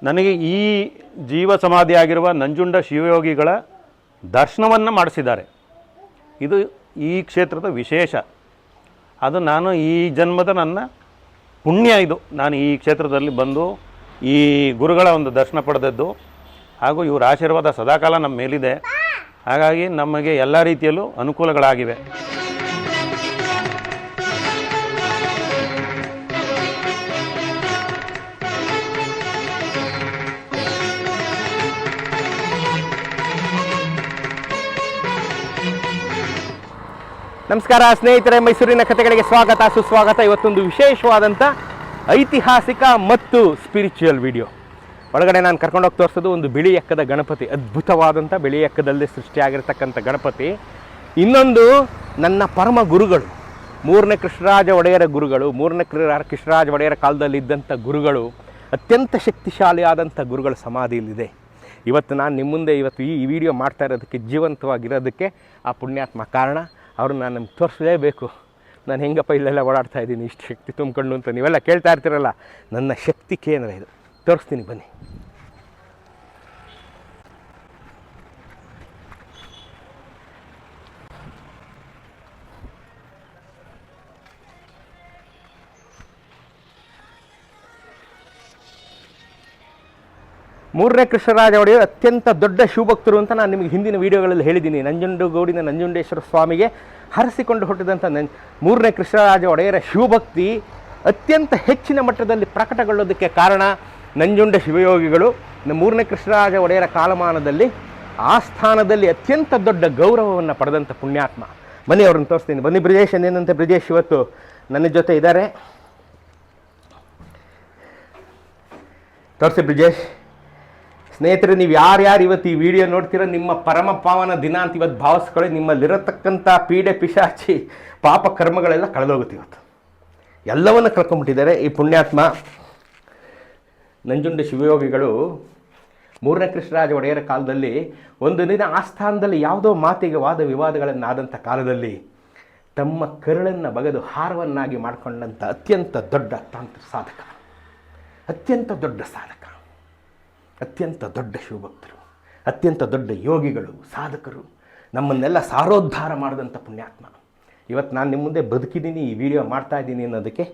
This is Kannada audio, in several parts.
ನನಗೆ ಈ ಜೀವ ಸಮಾಧಿಯಾಗಿರುವ ನಂಜುಂಡ ಶಿವಯೋಗಿಗಳ ದರ್ಶನವನ್ನು ಮಾಡಿಸಿದ್ದಾರೆ. ಇದು ಈ ಕ್ಷೇತ್ರದ ವಿಶೇಷ. ಅದು ನಾನು ಈ ಜನ್ಮದ ನನ್ನ ಪುಣ್ಯ. ಇದು ನಾನು ಈ ಕ್ಷೇತ್ರದಲ್ಲಿ ಬಂದು ಈ ಗುರುಗಳ ಒಂದು ದರ್ಶನ ಪಡೆದದ್ದು, ಹಾಗೂ ಇವರ ಆಶೀರ್ವಾದ ಸದಾಕಾಲ ನಮ್ಮ ಮೇಲಿದೆ. ಹಾಗಾಗಿ ನಮಗೆ ಎಲ್ಲ ರೀತಿಯಲ್ಲೂ ಅನುಕೂಲಗಳಾಗಿವೆ. ನಮಸ್ಕಾರ ಸ್ನೇಹಿತರೆ, ಮೈಸೂರಿನ ಕಥೆಗಳಿಗೆ ಸ್ವಾಗತ ಸುಸ್ವಾಗತ. ಇವತ್ತೊಂದು ವಿಶೇಷವಾದಂಥ ಐತಿಹಾಸಿಕ ಮತ್ತು ಸ್ಪಿರಿಚುವಲ್ ವಿಡಿಯೋ. ಒಳಗಡೆ ನಾನು ಕರ್ಕೊಂಡೋಗಿ ತೋರಿಸೋದು ಒಂದು ಬಿಳಿ ಎಕ್ಕದ ಗಣಪತಿ, ಅದ್ಭುತವಾದಂಥ ಬಿಳಿ ಎಕ್ಕದಲ್ಲಿ ಸೃಷ್ಟಿಯಾಗಿರ್ತಕ್ಕಂಥ ಗಣಪತಿ. ಇನ್ನೊಂದು ನನ್ನ ಪರಮ ಗುರುಗಳು, ಮೂರನೇ ಕೃಷ್ಣರಾಜ ಒಡೆಯರ ಗುರುಗಳು, ಮೂರನೇ ಕೃಷ್ಣರಾಜ ಒಡೆಯರ ಕಾಲದಲ್ಲಿ ಇದ್ದಂಥ ಗುರುಗಳು, ಅತ್ಯಂತ ಶಕ್ತಿಶಾಲಿಯಾದಂಥ ಗುರುಗಳ ಸಮಾಧಿ ಇಲ್ಲಿದೆ. ಇವತ್ತು ನಾನು ನಿಮ್ಮ ಮುಂದೆ ಈ ವಿಡಿಯೋ ಮಾಡ್ತಾ ಇರೋದಕ್ಕೆ, ಜೀವಂತವಾಗಿರೋದಕ್ಕೆ ಆ ಪುಣ್ಯಾತ್ಮ ಕಾರಣ. ಅವ್ರನ್ನ ನಾನು ನಮ್ಗೆ ತೋರಿಸಲೇಬೇಕು. ನಾನು ಹೆಂಗಪ್ಪ ಇಲ್ಲೆಲ್ಲ ಓಡಾಡ್ತಾ ಇದ್ದೀನಿ, ಇಷ್ಟು ಶಕ್ತಿ ತುಂಬಿಕೊಂಡು ಅಂತ ನೀವೆಲ್ಲ ಕೇಳ್ತಾ ಇರ್ತೀರಲ್ಲ. ನನ್ನ ಶಕ್ತಿ ಕೇಂದ್ರ ಇದು, ತೋರಿಸ್ತೀನಿ ಬನ್ನಿ. ಮೂರನೇ ಕೃಷ್ಣರಾಜ ಒಡೆಯರು ಅತ್ಯಂತ ದೊಡ್ಡ ಶಿವಭಕ್ತರು ಅಂತ ನಾನು ನಿಮಗೆ ಹಿಂದಿನ ವೀಡಿಯೋಗಳಲ್ಲಿ ಹೇಳಿದ್ದೀನಿ. ನಂಜುಂಡಗೂಡಿನ ನಂಜುಂಡೇಶ್ವರ ಸ್ವಾಮಿಗೆ ಹರಸಿಕೊಂಡು ಹುಟ್ಟಿದಂಥ ಮೂರನೇ ಕೃಷ್ಣರಾಜ ಒಡೆಯರ ಶಿವಭಕ್ತಿ ಅತ್ಯಂತ ಹೆಚ್ಚಿನ ಮಟ್ಟದಲ್ಲಿ ಪ್ರಕಟಗೊಳ್ಳೋದಕ್ಕೆ ಕಾರಣ ನಂಜುಂಡ ಶಿವಯೋಗಿಗಳು. ಮೂರನೇ ಕೃಷ್ಣರಾಜ ಒಡೆಯರ ಕಾಲಮಾನದಲ್ಲಿ ಆ ಸ್ಥಾನದಲ್ಲಿ ಅತ್ಯಂತ ದೊಡ್ಡ ಗೌರವವನ್ನು ಪಡೆದಂಥ ಪುಣ್ಯಾತ್ಮ. ಬನ್ನಿ, ಅವ್ರನ್ನ ತೋರಿಸ್ತೀನಿ. ಬನ್ನಿ ಬ್ರಿಜೇಶ್, ಏನಂತೆ ಬ್ರಿಜೇಶ್ ಇವತ್ತು ನನ್ನ ಜೊತೆ ಇದ್ದಾರೆ. ತೋರಿಸಿ ಬ್ರಿಜೇಶ್. ಸ್ನೇಹಿತರೆ, ನೀವು ಯಾರ್ಯಾರು ಇವತ್ತು ಈ ವಿಡಿಯೋ ನೋಡ್ತೀರ, ನಿಮ್ಮ ಪರಮ ಪಾವನ ದಿನ ಅಂತ ಇವತ್ತು ಭಾವಿಸ್ಕೊಳ್ಳಿ. ನಿಮ್ಮಲ್ಲಿರತಕ್ಕಂಥ ಪೀಡೆ ಪಿಶಾಚಿ ಪಾಪ ಕರ್ಮಗಳೆಲ್ಲ ಕಳೆದೋಗುತ್ತೆ. ಇವತ್ತು ಎಲ್ಲವನ್ನು ಕಳ್ಕೊಂಡ್ಬಿಟ್ಟಿದ್ದಾರೆ ಈ ಪುಣ್ಯಾತ್ಮ. ನಂಜುಂಡ ಶಿವಯೋಗಿಗಳು ಮೂರನೇ ಕೃಷ್ಣರಾಜ ಒಡೆಯರ ಕಾಲದಲ್ಲಿ ಒಂದು ದಿನ ಆಸ್ಥಾನದಲ್ಲಿ ಯಾವುದೋ ಮಾತಿಗೆ ವಾದ ವಿವಾದಗಳನ್ನಾದಂಥ ಕಾಲದಲ್ಲಿ ತಮ್ಮ ಕರುಳನ್ನು ಬಗೆದು ಹಾರವನ್ನಾಗಿ ಮಾಡಿಕೊಂಡಂಥ ಅತ್ಯಂತ ದೊಡ್ಡ ತಾಂತ್ರಿಕ ಸಾಧಕ, ಅತ್ಯಂತ ದೊಡ್ಡ ಸಾಧಕ, ಅತ್ಯಂತ ದೊಡ್ಡ ಶಿವಭಕ್ತರು, ಅತ್ಯಂತ ದೊಡ್ಡ ಯೋಗಿಗಳು, ಸಾಧಕರು, ನಮ್ಮನ್ನೆಲ್ಲ ಸಾರೋದ್ಧಾರ ಮಾಡಿದಂಥ ಪುಣ್ಯಾತ್ಮ. ಇವತ್ತು ನಾನು ನಿಮ್ಮ ಮುಂದೆ ಬದುಕಿದ್ದೀನಿ, ಈ ವಿಡಿಯೋ ಮಾಡ್ತಾ ಇದ್ದೀನಿ ಅನ್ನೋದಕ್ಕೆ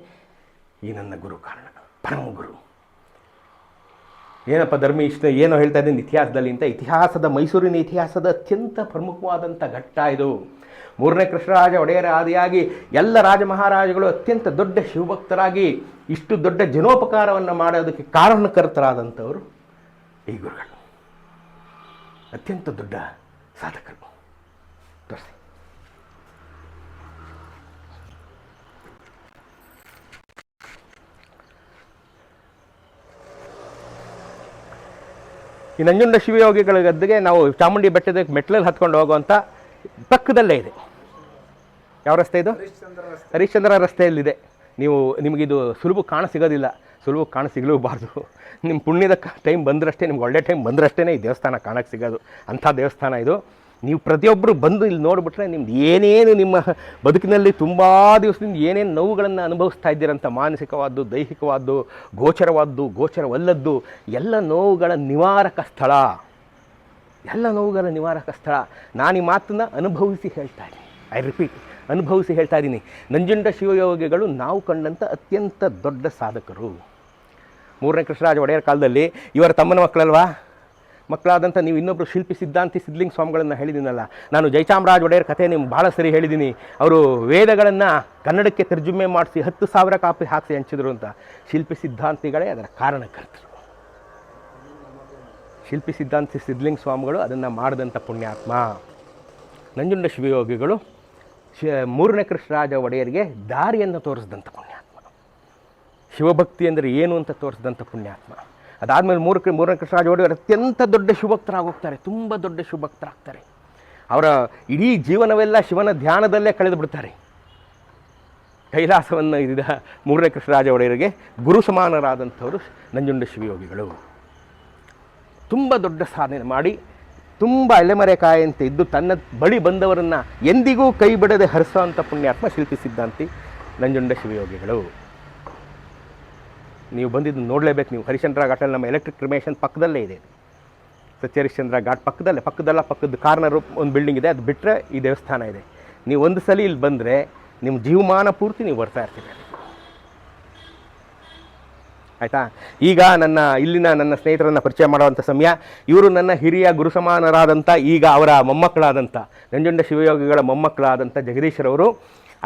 ಈ ನನ್ನ ಗುರು ಕಾರಣ, ಪರಮ ಗುರು. ಏನಪ್ಪ ಧರ್ಮಿ ಇಷ್ಟ ಏನೋ ಹೇಳ್ತಾ ಇದ್ದೀನಿ ಇತಿಹಾಸದಲ್ಲಿ ಅಂತ. ಇತಿಹಾಸದ, ಮೈಸೂರಿನ ಇತಿಹಾಸದ ಅತ್ಯಂತ ಪ್ರಮುಖವಾದಂಥ ಘಟ್ಟ ಇದು. ಮೂರನೇ ಕೃಷ್ಣರಾಜ ಒಡೆಯರ ಆದಿಯಾಗಿ ಎಲ್ಲ ರಾಜ ಮಹಾರಾಜಗಳು ಅತ್ಯಂತ ದೊಡ್ಡ ಶಿವಭಕ್ತರಾಗಿ ಇಷ್ಟು ದೊಡ್ಡ ಜನೋಪಕಾರವನ್ನು ಮಾಡೋದಕ್ಕೆ ಕಾರಣಕರ್ತರಾದಂಥವರು ಈ ಗುರುಗಳು, ಅತ್ಯಂತ ದೊಡ್ಡ ಸಾಧಕರು. ತೋರಿಸಿ. ಈ ನಂಜುಂಡ ಶಿವಯೋಗಿಗಳ ಗದ್ದೆಗೆ ನಾವು ಚಾಮುಂಡಿ ಬೆಟ್ಟದ ಮೆಟ್ಲಲ್ಲಿ ಹತ್ಕೊಂಡು ಹೋಗುವಂಥ ಪಕ್ಕದಲ್ಲೇ ಇದೆ. ಯಾವ ರಸ್ತೆ ಇದು? ಹರಿಶ್ಚಂದ್ರ ರಸ್ತೆಯಲ್ಲಿದೆ. ನಿಮಗಿದು ಸುಲಭ ಕಾಣಸಿಗೋದಿಲ್ಲ, ಸುಲಭ ಕಾಣಸಿಗಲೂಬಾರ್ದು. ನಿಮ್ಮ ಪುಣ್ಯದ ಟೈಮ್ ಬಂದರಷ್ಟೇ, ನಿಮ್ಗೆ ಒಳ್ಳೆ ಟೈಮ್ ಬಂದರಷ್ಟೇ ಈ ದೇವಸ್ಥಾನ ಕಾಣಕ್ಕೆ ಸಿಗೋದು. ಅಂಥ ದೇವಸ್ಥಾನ ಇದು. ನೀವು ಪ್ರತಿಯೊಬ್ಬರು ಬಂದು ಇಲ್ಲಿ ನೋಡಿಬಿಟ್ರೆ ನಿಮ್ದು ಏನೇನು ನಿಮ್ಮ ಬದುಕಿನಲ್ಲಿ ತುಂಬ ದಿವಸದಿಂದ ಏನೇನು ನೋವುಗಳನ್ನು ಅನುಭವಿಸ್ತಾ ಇದ್ದೀರಂಥ ಮಾನಸಿಕವಾದ್ದು, ದೈಹಿಕವಾದ್ದು, ಗೋಚರವಾದ್ದು, ಗೋಚರವಲ್ಲದ್ದು ಎಲ್ಲ ನೋವುಗಳ ನಿವಾರಕ ಸ್ಥಳ, ಎಲ್ಲ ನೋವುಗಳ ನಿವಾರಕ ಸ್ಥಳ. ನಾನು ಈ ಮಾತನ್ನು ಅನುಭವಿಸಿ ಹೇಳ್ತಾ ಇದ್ದೀನಿ. ಐ ರಿಪೀಟ್, ಅನುಭವಿಸಿ ಹೇಳ್ತಾ ಇದ್ದೀನಿ. ನಂಜುಂಡ ಶಿವಯೋಗಿಗಳು ನಾವು ಕಂಡಂಥ ಅತ್ಯಂತ ದೊಡ್ಡ ಸಾಧಕರು. ಮೂರನೇ ಕೃಷ್ಣರಾಜ ಒಡೆಯರ ಕಾಲದಲ್ಲಿ ಇವರ ತಮ್ಮನ ಮಕ್ಕಳಲ್ವಾ, ಮಕ್ಕಳಾದಂಥ ನೀವು ಇನ್ನೊಬ್ಬರು ಶಿಲ್ಪಿ ಸಿದ್ಧಾಂತಿ ಸಿದ್ಧಲಿಂಗ ಸ್ವಾಮಿಗಳನ್ನು ಹೇಳಿದ್ದೀನಲ್ಲ. ನಾನು ಜಯಚಾಮರಾಜ ಒಡೆಯರ ಕಥೆ ನಿಮ್ಗೆ ಭಾಳ ಸರಿ ಹೇಳಿದ್ದೀನಿ. ಅವರು ವೇದಗಳನ್ನು ಕನ್ನಡಕ್ಕೆ ತರ್ಜುಮೆ ಮಾಡಿಸಿ 10,000 ಕಾಪಿ ಹಾಕಿ ಹಂಚಿದ್ರು ಅಂತ. ಶಿಲ್ಪಿ ಸಿದ್ಧಾಂತಿಗಳೇ ಅದರ ಕಾರಣಕರ್ತರು. ಶಿಲ್ಪಿ ಸಿದ್ಧಾಂತಿ ಸಿದ್ಧಲಿಂಗ ಸ್ವಾಮಿಗಳು ಅದನ್ನು ಮಾಡಿದಂಥ ಪುಣ್ಯಾತ್ಮ. ನಂಜುಂಡ ಶಿವಯೋಗಿಗಳು ಮೂರನೇ ಕೃಷ್ಣರಾಜ ಒಡೆಯರಿಗೆ ದಾರಿಯನ್ನು ತೋರಿಸಿದಂಥ ಪುಣ್ಯಾತ್ಮ. ಶಿವಭಕ್ತಿ ಅಂದರೆ ಏನು ಅಂತ ತೋರಿಸಿದಂಥ ಪುಣ್ಯಾತ್ಮ. ಅದಾದಮೇಲೆ ಮೂರನೇ ಕೃಷ್ಣರಾಜ ಒಡೆಯರು ಅತ್ಯಂತ ದೊಡ್ಡ ಶಿವಭಕ್ತರಾಗೋಗ್ತಾರೆ, ತುಂಬ ದೊಡ್ಡ ಶಿವಭಕ್ತರಾಗ್ತಾರೆ. ಅವರ ಇಡೀ ಜೀವನವೆಲ್ಲ ಶಿವನ ಧ್ಯಾನದಲ್ಲೇ ಕಳೆದು ಬಿಡ್ತಾರೆ. ಕೈಲಾಸವನ್ನು ಇದ್ದ ಮೂರನೇ ಕೃಷ್ಣರಾಜ ಒಡೆಯರಿಗೆ ಗುರು ಸಮಾನರಾದಂಥವರು ನಂಜುಂಡ ಶಿವಯೋಗಿಗಳು. ತುಂಬ ದೊಡ್ಡ ಸಾಧನೆ ಮಾಡಿ, ತುಂಬ ಎಲೆಮರೆಕಾಯಂತೆ ಇದ್ದು ತನ್ನ ಬಳಿ ಬಂದವರನ್ನು ಎಂದಿಗೂ ಕೈ ಬಿಡದೆ ಹರಿಸೋವಂಥ ಪುಣ್ಯಾತ್ಮ ಶಿಲ್ಪಿ ಸಿದ್ಧಾಂತಿ ನಂಜುಂಡ ಶಿವಯೋಗಿಗಳು. ನೀವು ಬಂದಿದ್ದು ನೋಡಲೇಬೇಕು. ನೀವು ಹರಿಶ್ಚಂದ್ರ ಘಾಟಲ್ಲಿ ನಮ್ಮ ಎಲೆಕ್ಟ್ರಿಕ್ ಕ್ರಿಮೇಷನ್ ಪಕ್ಕದಲ್ಲೇ ಇದೆ. ಸತ್ಯ ಹರಿಶ್ಚಂದ್ರ ಘಾಟ್ ಪಕ್ಕದ ಕಾರ್ನರು ಒಂದು ಬಿಲ್ಡಿಂಗ್ ಇದೆ, ಅದು ಬಿಟ್ಟರೆ ಈ ದೇವಸ್ಥಾನ ಇದೆ. ನೀವು ಒಂದು ಸಲ ಇಲ್ಲಿ ಬಂದರೆ ನಿಮ್ಮ ಜೀವಮಾನ ಪೂರ್ತಿ ನೀವು ಬರ್ತಾ ಇರ್ತೀರಿ. ಆಯಿತಾ? ಈಗ ನನ್ನ ಸ್ನೇಹಿತರನ್ನು ಪರಿಚಯ ಮಾಡುವಂಥ ಸಮಯ. ಇವರು ನನ್ನ ಹಿರಿಯ ಗುರು ಸಮಾನರಾದಂಥ, ಈಗ ಅವರ ಮೊಮ್ಮಕ್ಕಳಾದಂಥ ನಂಜುಂಡ ಶಿವಯೋಗಿಗಳ ಮೊಮ್ಮಕ್ಕಳಾದಂಥ ಜಗದೀಶ್ರವರು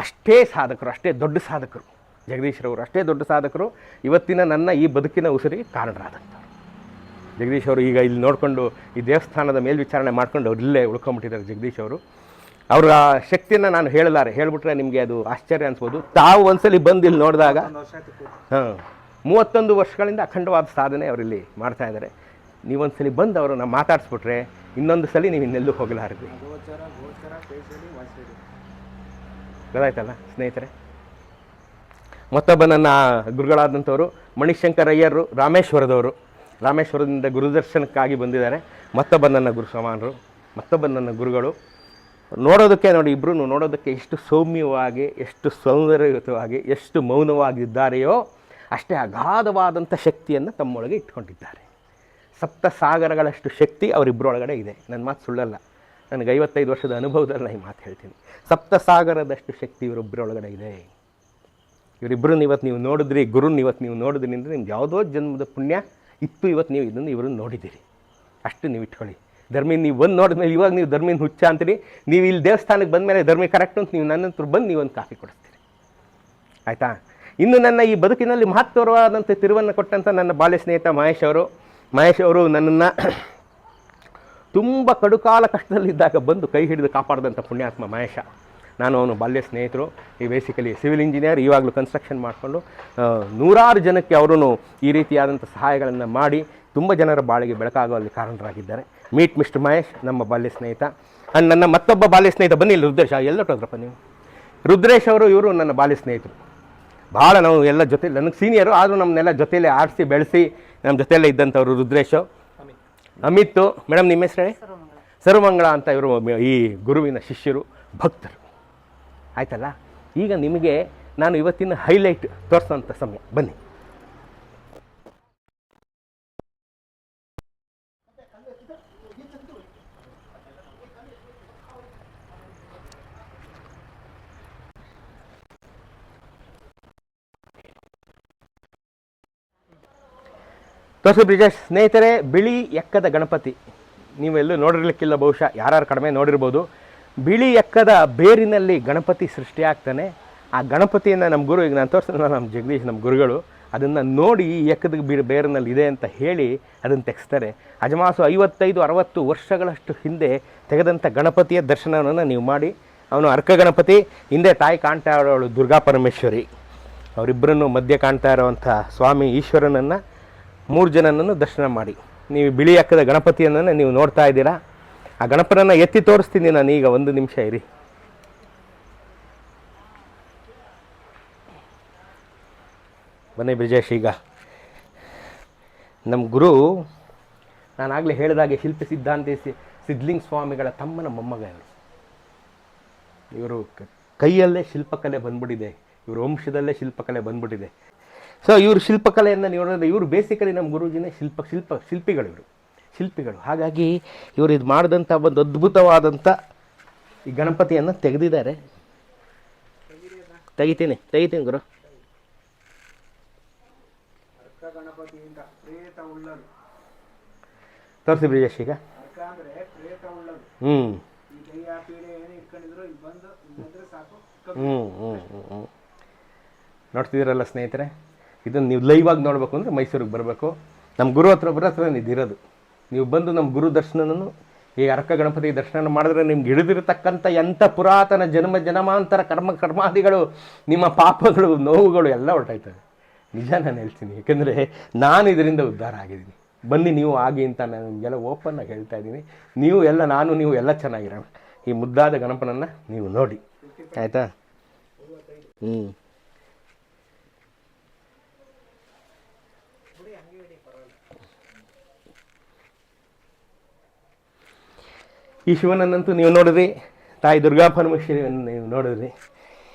ಅಷ್ಟೇ ಸಾಧಕರು, ಅಷ್ಟೇ ದೊಡ್ಡ ಸಾಧಕರು. ಜಗದೀಶ್ರವರು ಅಷ್ಟೇ ದೊಡ್ಡ ಸಾಧಕರು, ಇವತ್ತಿನ ನನ್ನ ಈ ಬದುಕಿನ ಉಸಿರಿಗೆ ಕಾರಣರಾದಂಥ ಜಗದೀಶ್ ಅವರು. ಈಗ ಇಲ್ಲಿ ನೋಡಿಕೊಂಡು ಈ ದೇವಸ್ಥಾನದ ಮೇಲ್ವಿಚಾರಣೆ ಮಾಡ್ಕೊಂಡು ಅವ್ರು ಇಲ್ಲೇ ಉಳ್ಕೊಂಬಿಟ್ಟಿದ್ದಾರೆ ಜಗದೀಶ್ ಅವರು. ಅವರ ಶಕ್ತಿಯನ್ನು ನಾನು ಹೇಳ್ಬಿಟ್ರೆ ನಿಮಗೆ ಅದು ಆಶ್ಚರ್ಯ ಅನ್ಸ್ಬೋದು. ತಾವು ಒಂದ್ಸಲಿ ಬಂದು ಇಲ್ಲಿ ನೋಡಿದಾಗ 31 ವರ್ಷಗಳಿಂದ ಅಖಂಡವಾದ ಸಾಧನೆ ಅವರಿಲ್ಲಿ ಮಾಡ್ತಾ ಇದ್ದಾರೆ. ನೀವೊಂದ್ಸಲಿ ಬಂದು ಅವರನ್ನು ಮಾತಾಡಿಸ್ಬಿಟ್ರೆ ಇನ್ನೊಂದು ಸಲ ನೀವು ಇನ್ನೆಲ್ಲೂ ಹೋಗಲಾರದು. ಗೊತ್ತಾಯ್ತಲ್ಲ ಸ್ನೇಹಿತರೆ? ಮತ್ತೊಬ್ಬ ನನ್ನ ಗುರುಗಳಾದಂಥವರು ಮಣಿಶಂಕರ್ ಅಯ್ಯರು, ರಾಮೇಶ್ವರದಿಂದ ಗುರುದರ್ಶನಕ್ಕಾಗಿ ಬಂದಿದ್ದಾರೆ. ಮತ್ತೊಬ್ಬ ನನ್ನ ಗುರು ಸಮಾನರು, ಮತ್ತೊಬ್ಬ ನನ್ನ ಗುರುಗಳು. ನೋಡೋದಕ್ಕೆ ನೋಡಿ, ಇಬ್ಬರೂ ನೋಡೋದಕ್ಕೆ ಎಷ್ಟು ಸೌಮ್ಯವಾಗಿ, ಎಷ್ಟು ಸೌಂದರ್ಯಯುತವಾಗಿ, ಎಷ್ಟು ಮೌನವಾಗಿದ್ದಾರೆಯೋ ಅಷ್ಟೇ ಅಗಾಧವಾದಂಥ ಶಕ್ತಿಯನ್ನು ತಮ್ಮೊಳಗೆ ಇಟ್ಕೊಂಡಿದ್ದಾರೆ. ಸಪ್ತ ಸಾಗರಗಳಷ್ಟು ಶಕ್ತಿ ಅವರಿಬ್ಬರೊಳಗಡೆ ಇದೆ. ನನ್ನ ಮಾತು ಸುಳ್ಳಲ್ಲ, ನನಗೆ 55 ವರ್ಷದ ಅನುಭವದಲ್ಲಿ ಈ ಮಾತು ಹೇಳ್ತೀನಿ. ಸಪ್ತ ಸಾಗರದಷ್ಟು ಶಕ್ತಿ ಇವರೊಬ್ಬರೊಳಗಡೆ ಇದೆ. ಇವರಿಬ್ಬರನ್ನ ಇವತ್ತು ನೀವು ನೋಡಿದ್ರಿ, ಗುರುನ ಇವತ್ತು ನೀವು ನೋಡಿದ್ರಿ ಅಂದರೆ ನಿಮ್ಗೆ ಯಾವುದೋ ಜನ್ಮದ ಪುಣ್ಯ ಇತ್ತು, ಇವತ್ತು ನೀವು ಇದನ್ನು ಇವ್ರನ್ನ ನೋಡಿದ್ದೀರಿ. ಅಷ್ಟು ನೀವು ಇಟ್ಕೊಳ್ಳಿ. ಧರ್ಮೀನ್ ನೀವು ಬಂದು ನೋಡಿದ್ಮೇಲೆ ಇವಾಗ ನೀವು ಧರ್ಮೀನ್ ಹುಚ್ಚ ಅಂತೀರಿ. ನೀವು ಇಲ್ಲಿ ದೇವಸ್ಥಾನಕ್ಕೆ ಬಂದ ಮೇಲೆ ಧರ್ಮಿ ಕರೆಕ್ಟ್ ಅಂತ ನೀವು ನನ್ನ ಹತ್ರ ಬಂದು ನೀವೊಂದು ಕಾಫಿ ಕೊಡಿಸ್ತೀರಿ. ಆಯಿತಾ? ಇನ್ನು ನನ್ನ ಈ ಬದುಕಿನಲ್ಲಿ ಮಹತ್ವವಾದಂಥ ತಿರುವನ್ನು ಕೊಟ್ಟಂಥ ನನ್ನ ಬಾಲ್ಯ ಸ್ನೇಹಿತ ಮಹೇಶ್ ಅವರು ನನ್ನನ್ನು ತುಂಬ ಕಡುಕಾಲ ಕಷ್ಟದಲ್ಲಿದ್ದಾಗ ಬಂದು ಕೈ ಹಿಡಿದು ಕಾಪಾಡಿದಂಥ ಪುಣ್ಯಾತ್ಮ ಮಹೇಶ. ನಾನು ಅವನು ಬಾಲ್ಯ ಸ್ನೇಹಿತರು. ಈ ಬೇಸಿಕಲಿ ಸಿವಿಲ್ ಇಂಜಿನಿಯರ್, ಇವಾಗಲೂ ಕನ್ಸ್ಟ್ರಕ್ಷನ್ ಮಾಡಿಕೊಂಡು ನೂರಾರು ಜನಕ್ಕೆ ಅವರು ಈ ರೀತಿಯಾದಂಥ ಸಹಾಯಗಳನ್ನು ಮಾಡಿ ತುಂಬ ಜನರ ಬಾಳಿಗೆ ಬೆಳಕಾಗುವಲ್ಲಿ ಕಾರಣರಾಗಿದ್ದಾರೆ. ಮೀಟ್ ಮಿಸ್ಟರ್ ಮಹೇಶ್, ನಮ್ಮ ಬಾಲ್ಯ ಸ್ನೇಹಿತ. ಆ್ಯಂಡ್ ನನ್ನ ಮತ್ತೊಬ್ಬ ಬಾಲ್ಯ ಸ್ನೇಹಿತ, ಬನ್ನಿ ಇಲ್ಲಿ ರುದ್ರೇಶ್. ಎಲ್ಲೋಟ್ರಪ್ಪ ನೀವು? ರುದ್ರೇಶ್ ಅವರು, ಇವರು ನನ್ನ ಬಾಲ್ಯ ಸ್ನೇಹಿತರು. ಭಾಳ ನಾವು ಎಲ್ಲ ಜೊತೆ, ನನಗೆ ಸೀನಿಯರು, ಆದರೂ ನಮ್ಮನ್ನೆಲ್ಲ ಜೊತೆಯಲ್ಲೇ ಆಡಿಸಿ ಬೆಳೆಸಿ ನಮ್ಮ ಜೊತೆಯಲ್ಲೇ ಇದ್ದಂಥವ್ರು ರುದ್ರೇಶು. ಅಮಿತ್ತು ಮೇಡಮ್, ನಿಮ್ಮ ಹೆಸರು ಹೇಳಿ? ಸರ್ವಮಂಗಳ ಅಂತ. ಇವರು ಈ ಗುರುವಿನ ಶಿಷ್ಯರು, ಭಕ್ತರು. ಆಯ್ತಲ್ಲ? ಈಗ ನಿಮಗೆ ನಾನು ಇವತ್ತಿನ ಹೈಲೈಟ್ ತೋರಿಸೋಂಥ ಸಮಯ. ಬನ್ನಿ. ತೋರಿಸಿ ಬ್ರಿಜೇಶ್. ಸ್ನೇಹಿತರೆ, ಬಿಳಿ ಎಕ್ಕದ ಗಣಪತಿ ನೀವೆಲ್ಲೂ ನೋಡಿರ್ಲಿಕ್ಕಿಲ್ಲ, ಬಹುಶಃ ಯಾರು ಕಡಿಮೆ ನೋಡಿರ್ಬೋದು. ಬಿಳಿ ಎಕ್ಕದ ಬೇರಿನಲ್ಲಿ ಗಣಪತಿ ಸೃಷ್ಟಿಯಾಗ್ತಾನೆ. ಆ ಗಣಪತಿಯನ್ನು ನಮ್ಮ ಗುರು, ಈಗ ನಾನು ತೋರಿಸಿದ ನಮ್ಮ ಜಗದೀಶ್, ನಮ್ಮ ಗುರುಗಳು ಅದನ್ನು ನೋಡಿ ಈ ಎಕ್ಕದ ಬೇರಿನಲ್ಲಿ ಇದೆ ಅಂತ ಹೇಳಿ ಅದನ್ನು ತೆಗೆಸ್ತಾರೆ. ಅಜಮಾಸು 55-60 ವರ್ಷಗಳಷ್ಟು ಹಿಂದೆ ತೆಗೆದಂಥ ಗಣಪತಿಯ ದರ್ಶನವನ್ನು ನೀವು ಮಾಡಿ. ಅವನು ಅರ್ಕ ಗಣಪತಿ, ಹಿಂದೆ ತಾಯಿ ಕಾಣ್ತಾ ಇರೋಳು ದುರ್ಗಾ ಪರಮೇಶ್ವರಿ, ಅವರಿಬ್ಬರನ್ನು ಮಧ್ಯೆ ಕಾಣ್ತಾ ಇರೋವಂಥ ಸ್ವಾಮಿ ಈಶ್ವರನನ್ನು, 3 ಜನನನ್ನು ದರ್ಶನ ಮಾಡಿ. ನೀವು ಬಿಳಿ ಎಕ್ಕದ ಗಣಪತಿಯನ್ನು ನೀವು ನೋಡ್ತಾ ಇದ್ದೀರಾ. ಆ ಗಣಪನನ್ನು ಎತ್ತಿ ತೋರಿಸ್ತೀನಿ ನಾನು ಈಗ, 1 ನಿಮಿಷ ಇರಿ. ಬನ್ನಿ ಬ್ರಿಜೇಶ್. ಈಗ ನಮ್ಮ ಗುರು, ನಾನಾಗಲೇ ಹೇಳಿದಾಗೆ ಶಿಲ್ಪಿ ಸಿದ್ಧಾಂತಿ ಸಿದ್ಧಲಿಂಗ ಸ್ವಾಮಿಗಳ ತಮ್ಮನ ಮೊಮ್ಮಗ ಇವರು. ಕೈಯಲ್ಲೇ ಶಿಲ್ಪಕಲೆ ಬಂದ್ಬಿಟ್ಟಿದೆ, ಇವ್ರ ವಂಶದಲ್ಲೇ ಶಿಲ್ಪಕಲೆ ಬಂದ್ಬಿಟ್ಟಿದೆ. ಸೊ ಇವರು ಶಿಲ್ಪಕಲೆಯನ್ನು ನೀವು ನೋಡಿದ್ರೆ, ಇವರು ಬೇಸಿಕಲಿ ನಮ್ಮ ಗುರೂಜಿನೇ ಶಿಲ್ಪಿಗಳು. ಹಾಗಾಗಿ ಇವರು ಇದು ಮಾಡಿದಂಥ ಒಂದು ಅದ್ಭುತವಾದಂಥ ಈ ಗಣಪತಿಯನ್ನು ತೆಗೆದಿದ್ದಾರೆ. ತೆಗಿತೀನಿ ಗುರು. ತೋರಿಸಿ ಬ್ರಿಜೇಶ್ ಈಗ. ನೋಡ್ತಿದ್ದೀರಲ್ಲ ಸ್ನೇಹಿತರೆ, ಇದನ್ನು ನೀವು ಲೈವ್ ಆಗಿ ನೋಡಬೇಕು ಅಂದರೆ ಮೈಸೂರಿಗೆ ಬರಬೇಕು. ನಮ್ಮ ಗುರು ಹತ್ರ ಇದಿರೋದು. ನೀವು ಬಂದು ನಮ್ಮ ಗುರು ದರ್ಶನನೂ, ಈ ಅರ್ಕ ಗಣಪತಿ ದರ್ಶನ ಮಾಡಿದ್ರೆ ನಿಮ್ಗೆ ಹಿಡಿದಿರತಕ್ಕಂಥ ಎಂಥ ಪುರಾತನ ಜನ್ಮಾಂತರ ಕರ್ಮಾದಿಗಳು, ನಿಮ್ಮ ಪಾಪಗಳು, ನೋವುಗಳು ಎಲ್ಲ ಹೊರಟಾಯ್ತವೆ. ನಿಜ ನಾನು ಹೇಳ್ತೀನಿ, ಯಾಕೆಂದರೆ ನಾನು ಇದರಿಂದ ಉದ್ಧಾರ ಆಗಿದ್ದೀನಿ. ಬನ್ನಿ ನೀವು ಆಗಿ ಅಂತ ನಾನು ನಿಮಗೆಲ್ಲ ಓಪನ್ನಾಗಿ ಹೇಳ್ತಾ ಇದ್ದೀನಿ. ನೀವು ಎಲ್ಲ ಚೆನ್ನಾಗಿರೋಣ. ಈ ಮುದ್ದಾದ ಗಣಪನನ್ನು ನೀವು ನೋಡಿ, ಆಯಿತಾ? ಈ ಶಿವನನ್ನಂತೂ ನೀವು ನೋಡಿದ್ರಿ, ತಾಯಿ ದುರ್ಗಾ ಪರಮೇಶ್ವರಿಯನ್ನು ನೀವು ನೋಡಿದ್ರಿ.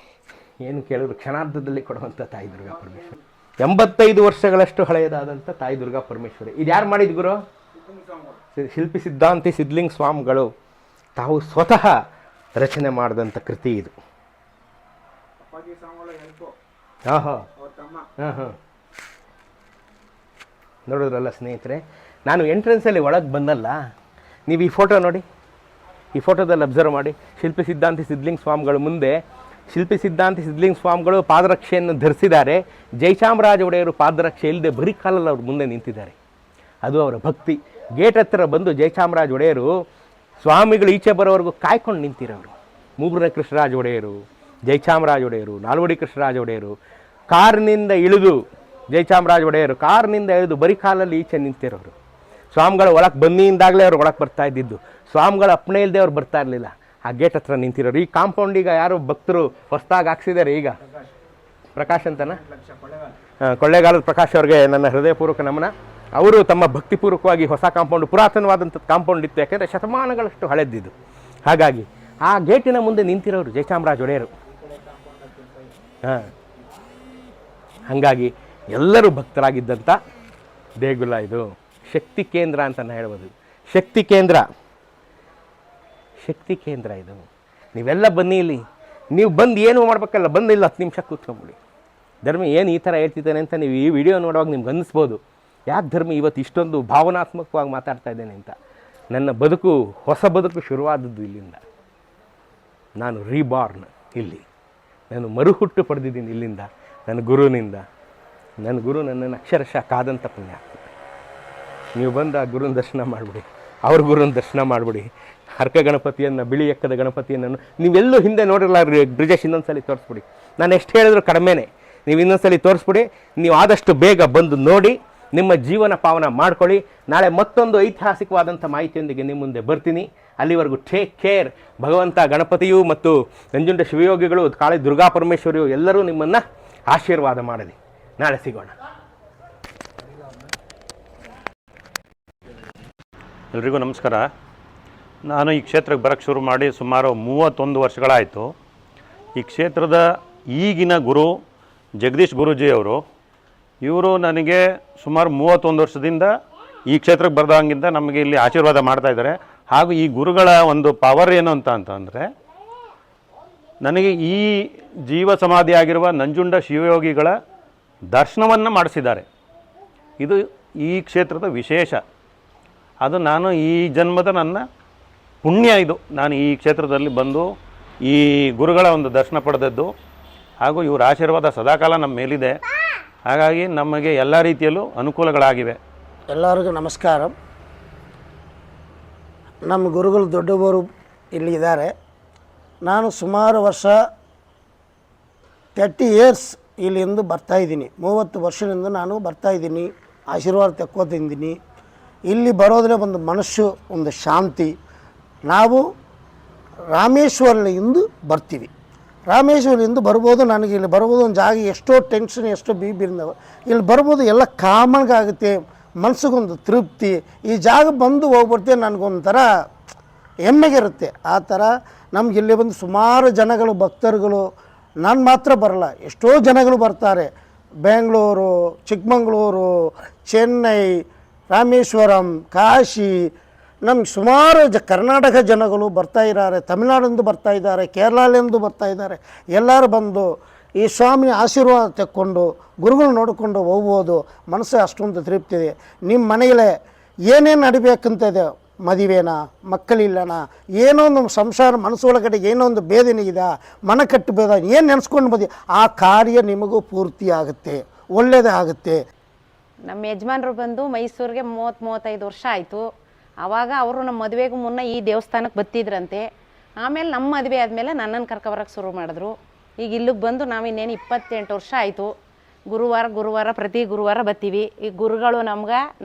ಏನು ಕೇಳಿದ್ರು ಕ್ಷಣಾರ್ಧದಲ್ಲಿ ಕೊಡುವಂಥ ತಾಯಿ ದುರ್ಗಾ ಪರಮೇಶ್ವರಿ. 85 ವರ್ಷಗಳಷ್ಟು ಹಳೆಯದಾದಂಥ ತಾಯಿ ದುರ್ಗಾ ಪರಮೇಶ್ವರಿ. ಇದು ಯಾರು ಮಾಡಿದ ಗುರು? ಶಿಲ್ಪಿ ಸಿದ್ಧಾಂತಿ ಸಿದ್ಧಲಿಂಗ ಸ್ವಾಮಿಗಳು ತಾವು ಸ್ವತಃ ರಚನೆ ಮಾಡಿದಂಥ ಕೃತಿ ಇದು. ಹಾಂ ಹಾಂ ಹಾಂ ಹಾಂ ನೋಡಿದ್ರಲ್ಲ ಸ್ನೇಹಿತರೆ, ನಾನು ಎಂಟ್ರೆನ್ಸಲ್ಲಿ ಒಳಗೆ ಬಂದಲ್ಲ, ನೀವು ಈ ಫೋಟೋ ನೋಡಿ, ಈ ಫೋಟೋದಲ್ಲಿ ಅಬ್ಸರ್ವ್ ಮಾಡಿ. ಶಿಲ್ಪಿ ಸಿದ್ಧಾಂತಿ ಸಿದ್ಧಲಿಂಗ ಸ್ವಾಮಿಗಳು ಮುಂದೆ ಶಿಲ್ಪಿ ಸಿದ್ಧಾಂತಿ ಸಿದ್ಧಲಿಂಗ ಸ್ವಾಮಿಗಳು ಪಾದರಕ್ಷೆಯನ್ನು ಧರಿಸಿದ್ದಾರೆ. ಜಯಚಾಮರಾಜ ಒಡೆಯರು ಪಾದರಕ್ಷೆ ಇಲ್ಲದೆ ಬರೀ ಕಾಲಲ್ಲಿ ಅವ್ರ ಮುಂದೆ ನಿಂತಿದ್ದಾರೆ. ಅದು ಅವರ ಭಕ್ತಿ. ಗೇಟ್ ಹತ್ತಿರ ಬಂದು ಜಯಚಾಮರಾಜ ಒಡೆಯರು ಸ್ವಾಮಿಗಳು ಈಚೆ ಬರೋವರೆಗೂ ಕಾಯ್ಕೊಂಡು ನಿಂತಿರೋರು. ಮೂಗರ ಕೃಷ್ಣರಾಜ ಒಡೆಯರು, ಜಯಚಾಮರಾಜ ಒಡೆಯರು, ನಾಲ್ವಡಿ ಕೃಷ್ಣರಾಜ ಒಡೆಯರು ಕಾರಿನಿಂದ ಇಳಿದು, ಜಯಚಾಮರಾಜ ಒಡೆಯರು ಕಾರಿನಿಂದ ಇಳಿದು ಬರೀ ಕಾಲಲ್ಲಿ ಈಚೆ ನಿಂತಿರೋರು. ಸ್ವಾಮಿಗಳು ಒಳಗೆ ಬನ್ನಿಯಿಂದಾಗಲೇ ಅವ್ರು ಒಳಗೆ ಬರ್ತಾ ಇದ್ದಿದ್ದು. ಸ್ವಾಮಿಗಳ ಅಪ್ಪಣೆ ಇಲ್ಲದೆ ಅವ್ರು ಬರ್ತಾ ಇರಲಿಲ್ಲ. ಆ ಗೇಟ್ ಹತ್ರ ನಿಂತಿರೋರು. ಈ ಕಾಂಪೌಂಡ್ ಈಗ ಯಾರು ಭಕ್ತರು ಹೊಸದಾಗಿ ಹಾಕ್ಸಿದ್ದಾರೆ, ಈಗ ಪ್ರಕಾಶ್ ಅಂತನ, ಕೊಳ್ಳೇಗಾಲದ ಪ್ರಕಾಶ್ ಅವ್ರಿಗೆ ನನ್ನ ಹೃದಯಪೂರ್ವಕ ನಮನ. ಅವರು ತಮ್ಮ ಭಕ್ತಿಪೂರ್ವಕವಾಗಿ ಹೊಸ ಕಾಂಪೌಂಡ್, ಪುರಾತನವಾದಂಥ ಕಾಂಪೌಂಡ್ ಇತ್ತು, ಯಾಕೆಂದರೆ ಶತಮಾನಗಳಷ್ಟು ಹಳೆದಿದ್ದು. ಹಾಗಾಗಿ ಆ ಗೇಟಿನ ಮುಂದೆ ನಿಂತಿರೋರು ಜಯಚಾಮರಾಜ ಒಡೆಯರು. ಹಾಂ, ಹಾಗಾಗಿ ಎಲ್ಲರೂ ಭಕ್ತರಾಗಿದ್ದಂಥ ದೇಗುಲ ಇದು. ಶಕ್ತಿ ಕೇಂದ್ರ ಅಂತ ಹೇಳ್ಬೋದು. ಶಕ್ತಿ ಕೇಂದ್ರ, ಶಕ್ತಿ ಕೇಂದ್ರ ಇದು. ನೀವೆಲ್ಲ ಬನ್ನಿ ಇಲ್ಲಿ. ನೀವು ಬಂದು ಏನು ಮಾಡಬೇಕಲ್ಲ, ಬಂದು ಇಲ್ಲ 10 ನಿಮಿಷ ಕೂತ್ಕೊಂಬಿಡಿ. ಧರ್ಮಿ ಏನು ಈ ಥರ ಹೇಳ್ತಿದ್ದಾನೆ ಅಂತ ನೀವು ಈ ವಿಡಿಯೋ ನೋಡುವಾಗ ನಿಮ್ಗೆ ಅನ್ನಿಸ್ಬೋದು, ಯಾಕೆ ಧರ್ಮಿ ಇವತ್ತು ಇಷ್ಟೊಂದು ಭಾವನಾತ್ಮಕವಾಗಿ ಮಾತಾಡ್ತಾ ಇದ್ದೇನೆ ಅಂತ. ನನ್ನ ಬದುಕು, ಹೊಸ ಬದುಕು ಶುರುವಾದದ್ದು ಇಲ್ಲಿಂದ. ನಾನು ರೀಬಾರ್ನ್ ಇಲ್ಲಿ, ನಾನು ಮರುಹುಟ್ಟು ಪಡೆದಿದ್ದೀನಿ ಇಲ್ಲಿಂದ, ನನ್ನ ಗುರುವಿನಿಂದ. ನನ್ನ ಗುರು ನನ್ನನ್ನು ಅಕ್ಷರಶಃ ಕಾದಂಥ ಪುಣ್ಯ. ನೀವು ಬಂದು ಆ ಗುರುನ ದರ್ಶನ ಮಾಡಿಬಿಡಿ, ಅವ್ರ ಗುರುನ ದರ್ಶನ ಮಾಡಿಬಿಡಿ. ಹರ್ಕ ಗಣಪತಿಯನ್ನು, ಬಿಳಿ ಎಕ್ಕದ ಗಣಪತಿಯನ್ನು ನೀವೆಲ್ಲೂ ಹಿಂದೆ ನೋಡಿರಲ್ಲ. ಬ್ರಿಜೇಶ್ ಇನ್ನೊಂದ್ಸಲಿ ತೋರಿಸ್ಬಿಡಿ. ನಾನು ಎಷ್ಟು ಹೇಳಿದ್ರು ಕಡಿಮೆನೇ. ನೀವು ಇನ್ನೊಂದ್ಸಲಿ ತೋರಿಸ್ಬಿಡಿ. ನೀವು ಆದಷ್ಟು ಬೇಗ ಬಂದು ನೋಡಿ, ನಿಮ್ಮ ಜೀವನ ಪಾವನ ಮಾಡ್ಕೊಳ್ಳಿ. ನಾಳೆ ಮತ್ತೊಂದು ಐತಿಹಾಸಿಕವಾದಂಥ ಮಾಹಿತಿಯೊಂದಿಗೆ ನಿಮ್ಮ ಮುಂದೆ ಬರ್ತೀನಿ. ಅಲ್ಲಿವರೆಗೂ ಟೇಕ್ ಕೇರ್. ಭಗವಂತ ಗಣಪತಿಯು ಮತ್ತು ನಂಜುಂಡ ಶಿವಯೋಗಿಗಳು, ಕಾಳಿ ದುರ್ಗಾ ಪರಮೇಶ್ವರಿಯು ಎಲ್ಲರೂ ನಿಮ್ಮನ್ನು ಆಶೀರ್ವಾದ ಮಾಡಲಿ. ನಾಳೆ ಸಿಗೋಣ. ಎಲ್ರಿಗೂ ನಮಸ್ಕಾರ. ನಾನು ಈ ಕ್ಷೇತ್ರಕ್ಕೆ ಬರೋಕ್ಕೆ ಶುರು ಮಾಡಿ ಸುಮಾರು 31 ವರ್ಷಗಳಾಯಿತು. ಈ ಕ್ಷೇತ್ರದ ಈಗಿನ ಗುರು ಜಗದೀಶ್ ಗುರೂಜಿಯವರು, ಇವರು ನನಗೆ ಸುಮಾರು 31 ವರ್ಷದಿಂದ ಈ ಕ್ಷೇತ್ರಕ್ಕೆ ಬರೆದಂಗಿಂದ ನಮಗೆ ಇಲ್ಲಿ ಆಶೀರ್ವಾದ ಮಾಡ್ತಾಯಿದ್ದಾರೆ. ಹಾಗೂ ಈ ಗುರುಗಳ ಒಂದು ಪವರ್ ಏನು ಅಂತಂದರೆ, ನನಗೆ ಈ ಜೀವ ಸಮಾಧಿಯಾಗಿರುವ ನಂಜುಂಡ ಶಿವಯೋಗಿಗಳ ದರ್ಶನವನ್ನು ಮಾಡಿಸಿದ್ದಾರೆ. ಇದು ಈ ಕ್ಷೇತ್ರದ ವಿಶೇಷ. ಅದು ನಾನು ಈ ಜನ್ಮದ ನನ್ನ ಪುಣ್ಯ. ಇದು ನಾನು ಈ ಕ್ಷೇತ್ರದಲ್ಲಿ ಬಂದು ಈ ಗುರುಗಳ ಒಂದು ದರ್ಶನ ಪಡೆದದ್ದು. ಹಾಗೂ ಇವರ ಆಶೀರ್ವಾದ ಸದಾಕಾಲ ನಮ್ಮ ಮೇಲಿದೆ. ಹಾಗಾಗಿ ನಮಗೆ ಎಲ್ಲ ರೀತಿಯಲ್ಲೂ ಅನುಕೂಲಗಳಾಗಿವೆ. ಎಲ್ಲರಿಗೂ ನಮಸ್ಕಾರ. ನಮ್ಮ ಗುರುಗಳು ದೊಡ್ಡವರು ಇಲ್ಲಿ ಇದ್ದಾರೆ. ನಾನು ಸುಮಾರು ವರ್ಷ 30 ಇಯರ್ಸ್ ಇಲ್ಲಿಂದ ಬರ್ತಾಯಿದ್ದೀನಿ. 30 ವರ್ಷದಿಂದ ನಾನು ಬರ್ತಾಯಿದ್ದೀನಿ, ಆಶೀರ್ವಾದ ತೆಕ್ಕೋತಿದ್ದೀನಿ. ಇಲ್ಲಿ ಬರೋದ್ರೆ ಒಂದು ಮನಸ್ಸು, ಒಂದು ಶಾಂತಿ. ನಾವು ರಾಮೇಶ್ವರದಿಂದ ಬರ್ತೀವಿ. ರಾಮೇಶ್ವರದಿಂದ ಬರ್ಬೋದು. ನನಗೆ ಇಲ್ಲಿ ಬರ್ಬೋದು, ಒಂದು ಜಾಗ ಎಷ್ಟೋ ಟೆನ್ಷನ್, ಎಷ್ಟೋ ಬಿಂದವ ಇಲ್ಲಿ ಬರ್ಬೋದು. ಎಲ್ಲ ಕಾಮನ್ಗಾಗುತ್ತೆ, ಮನಸ್ಸಿಗೊಂದು ತೃಪ್ತಿ. ಈ ಜಾಗ ಬಂದು ಹೋಗ್ಬಿಡ್ತೇವೆ, ನನಗೊಂಥರ ಹೆಮ್ಮೆಗಿರುತ್ತೆ. ಆ ಥರ ನಮ್ಗೆ ಇಲ್ಲಿ ಬಂದು ಸುಮಾರು ಜನಗಳು, ಭಕ್ತರುಗಳು, ನಾನು ಮಾತ್ರ ಬರಲ್ಲ, ಎಷ್ಟೋ ಜನಗಳು ಬರ್ತಾರೆ. ಬೆಂಗಳೂರು, ಚಿಕ್ಕಮಗಳೂರು, ಚೆನ್ನೈ, ರಾಮೇಶ್ವರಂ, ಕಾಶಿ, ನಮ್ಗೆ ಸುಮಾರು ಕರ್ನಾಟಕ ಜನಗಳು ಬರ್ತಾಯಿದ್ದಾರೆ, ತಮಿಳ್ನಾಡಿಂದ ಬರ್ತಾಯಿದ್ದಾರೆ, ಕೇರಳದಿಂದ ಬರ್ತಾಯಿದ್ದಾರೆ. ಎಲ್ಲರೂ ಬಂದು ಈ ಸ್ವಾಮಿ ಆಶೀರ್ವಾದ ತೆಕ್ಕೊಂಡು ಗುರುಗಳು ನೋಡಿಕೊಂಡು ಹೋಗ್ಬೋದು. ಮನಸ್ಸು ಅಷ್ಟೊಂದು ತೃಪ್ತಿ ಇದೆ. ನಿಮ್ಮ ಮನೆಯಲ್ಲೇ ಏನೇನು ನಡಿಬೇಕಂತಿದೆ, ಮದುವೆನಾ, ಮಕ್ಕಳಿಲ್ಲನ, ಏನೋ ಒಂದು ಸಂಸಾರ ಮನಸ್ಸೊಳಗಡೆ ಏನೋ ಒಂದು ಬೇದನೆ ಇದೆ, ಮನ ಕಟ್ಟು ಬೇದ, ಏನು ನೆನೆಸ್ಕೊಂಡು ಬಂದು ಆ ಕಾರ್ಯ ನಿಮಗೂ ಪೂರ್ತಿ ಆಗುತ್ತೆ, ಒಳ್ಳೆಯದೇ ಆಗುತ್ತೆ. ನಮ್ಮ ಯಜಮಾನರು ಬಂದು ಮೈಸೂರಿಗೆ 30-35 ವರ್ಷ ಆಯಿತು. ಆವಾಗ ಅವರು ನಮ್ಮ ಮದುವೆಗೂ ಮುನ್ನ ಈ ದೇವಸ್ಥಾನಕ್ಕೆ ಬತ್ತಿದ್ರಂತೆ. ಆಮೇಲೆ ನಮ್ಮ ಮದುವೆ ಆದಮೇಲೆ ನನ್ನನ್ನು ಕರ್ಕೊಬರೋಕ್ಕೆ ಶುರು ಮಾಡಿದ್ರು. ಈಗ ಇಲ್ಲಿಗೆ ಬಂದು ನಾವಿನ್ನೇನು 28 ವರ್ಷ ಆಯಿತು. ಗುರುವಾರ ಪ್ರತಿ ಗುರುವಾರ ಬರ್ತೀವಿ. ಈ ಗುರುಗಳು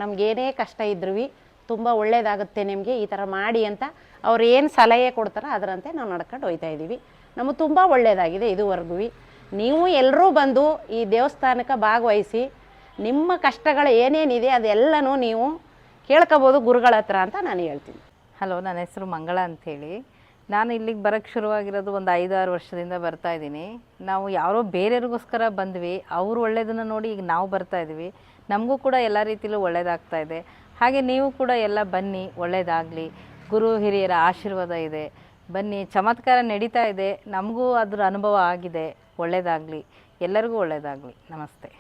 ನಮಗೇನೇ ಕಷ್ಟ ಇದ್ರೂ ತುಂಬ ಒಳ್ಳೇದಾಗುತ್ತೆ ನಿಮಗೆ, ಈ ಥರ ಮಾಡಿ ಅಂತ ಅವ್ರು ಏನು ಸಲಹೆ ಕೊಡ್ತಾರೋ ಅದರಂತೆ ನಾವು ನಡ್ಕೊಂಡು ಹೋಗ್ತಾ ಇದ್ದೀವಿ. ನಮಗೆ ತುಂಬ ಒಳ್ಳೆಯದಾಗಿದೆ ಇದುವರೆಗೂ. ನೀವು ಎಲ್ಲರೂ ಬಂದು ಈ ದೇವಸ್ಥಾನಕ್ಕೆ ಭಾಗವಹಿಸಿ ನಿಮ್ಮ ಕಷ್ಟಗಳು ಏನೇನಿದೆ ಅದೆಲ್ಲನೂ ನೀವು ಕೇಳ್ಕೊಬೋದು ಗುರುಗಳ ಹತ್ರ ಅಂತ ನಾನು ಹೇಳ್ತೀನಿ. ಹಲೋ, ನನ್ನ ಹೆಸರು ಮಂಗಳ ಅಂಥೇಳಿ. ನಾನು ಇಲ್ಲಿಗೆ ಬರೋಕ್ಕೆ ಶುರುವಾಗಿರೋದು ಒಂದು 5-6 ವರ್ಷದಿಂದ ಬರ್ತಾ ಇದ್ದೀನಿ. ನಾವು ಯಾರೋ ಬೇರೆಯವ್ರಿಗೋಸ್ಕರ ಬಂದ್ವಿ, ಅವರು ಒಳ್ಳೆಯದನ್ನು ನೋಡಿ ಈಗ ನಾವು ಬರ್ತಾ ಇದ್ದೀವಿ. ನಮಗೂ ಕೂಡ ಎಲ್ಲ ರೀತಿಯಲ್ಲೂ ಒಳ್ಳೆಯದಾಗ್ತಾ ಇದೆ. ಹಾಗೆ ನೀವು ಕೂಡ ಎಲ್ಲ ಬನ್ನಿ, ಒಳ್ಳೆಯದಾಗಲಿ. ಗುರು ಹಿರಿಯರ ಆಶೀರ್ವಾದ ಇದೆ, ಬನ್ನಿ. ಚಮತ್ಕಾರ ನಡೀತಾ ಇದೆ, ನಮಗೂ ಅದರ ಅನುಭವ ಆಗಿದೆ. ಒಳ್ಳೆಯದಾಗಲಿ, ಎಲ್ಲರಿಗೂ ಒಳ್ಳೆಯದಾಗಲಿ. ನಮಸ್ತೆ.